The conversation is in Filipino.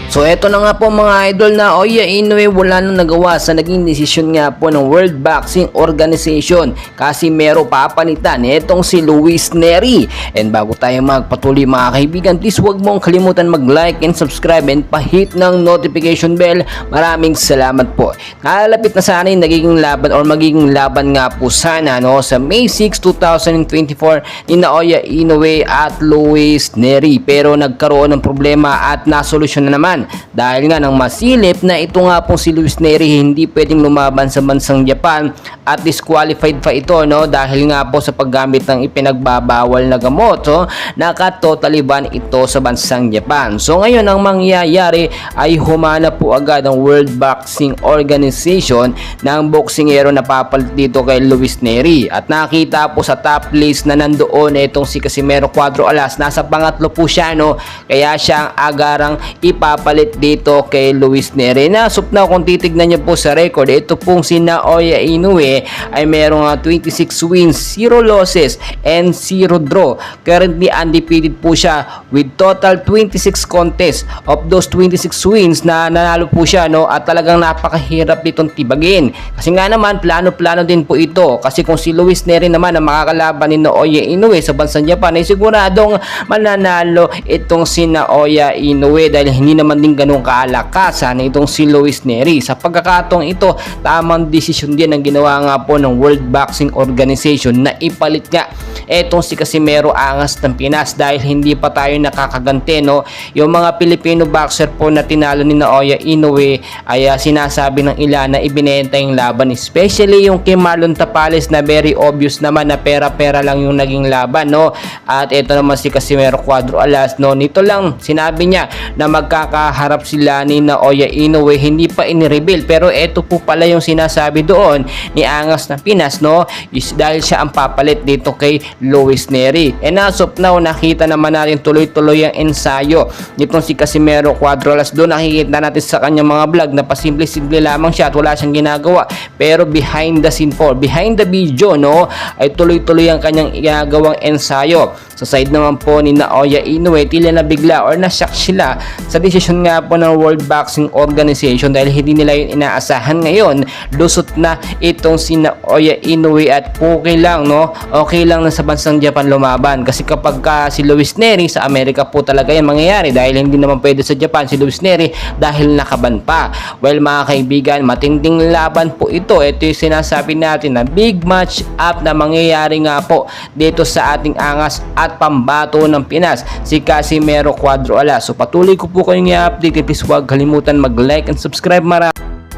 So eto na nga po mga idol na Oya Inoue wala nang nagawa sa naging desisyon nga po ng World Boxing Organization kasi meron papalitan itong si Luis Nery. And bago tayo magpatuloy mga kaibigan, please huwag mong kalimutan mag-like and subscribe and pa-hit ng notification bell. Maraming salamat po. Nalalapit na sana yung nagiging laban or magiging laban nga po sana sa May 6, 2024 ni Oya Inoue at Luis Nery. Pero nagkaroon ng problema at nasolusyon na naman dahil nga ng masilip na ito nga pong si Luis Nery hindi pwedeng lumaban sa bansang Japan at disqualified pa ito dahil nga po sa paggamit ng ipinagbabawal na gamot. Naka-totally ban ito sa bansang Japan. So ngayon ang mangyayari ay humana po agad ang World Boxing Organization ng boksingero na papalit dito kay Luis Nery at nakita po sa top list na nandoon itong si Casimero Cuadro Alas. Nasa pangatlo po siya kaya siya ang agarang ipapalit dito kay Luis Nery. Sup na kung titignan niyo po sa record, ito pong si Oya Inoue ay merong 26 wins, 0 losses and 0 draw. Currently undefeated po siya with total 26 contests. Of those 26 wins na nanalo po siya at talagang napakahirap ditong tibagin. Kasi nga naman plano-plano din po ito kasi kung si Luis Nery naman ang makakalaban ni Oya Inoue sa bansang Japan ay siguradong mananalo itong si Oya Inoue dahil hindi naman din ganun kaalakasan itong si Luis Nery. Sa pagkakataong ito, tamang desisyon din ang ginawa nga po ng World Boxing Organization na ipalit nga etong si Casimero Angas ng Pinas dahil hindi pa tayo nakakaganti. Yung mga Filipino boxer po na tinalo ni Oya Inoue ay sinasabi ng ilan na ibinenta yung laban, especially yung kay Marlon Tapales na very obvious naman na pera-pera lang yung naging laban. At ito naman si Casimero Cuadro Alas, nito lang sinabi niya na magkakaharap sila ni Oya Inoue, hindi pa in-reveal, pero ito po pala yung sinasabi doon ni Angas ng Pinas is dahil siya ang papalit dito kay Luis Nery. And as of now, nakita naman natin tuloy-tuloy ang ensayo nitong si Casimero Cuadro Alas. Doon nakikita natin sa kanyang mga vlog na pasimple-simple lamang siya at wala siyang ginagawa, pero behind the scene behind the video ay tuloy-tuloy ang kanyang ginagawang ensayo. Sa side naman po ni Oya Inoue, tila na bigla or na-shock sila sa desisyon nga po ng World Boxing Organization dahil hindi nila yun inaasahan. Ngayon lusot na itong si Oya Inoue at okay lang na sa bansang Japan lumaban kasi kapag si Luis Nery sa Amerika po talaga yan mangyayari dahil hindi naman pwede sa Japan si Luis Nery dahil nakaban pa. Well mga kaibigan, matinding laban po ito. Ito yung sinasabi natin na big match up na mangyayari nga po dito sa ating angas at pambato ng Pinas, si Casimero Cuadro Alas. So patuloy ko po kayong i-update. Please huwag kalimutan mag-like and subscribe.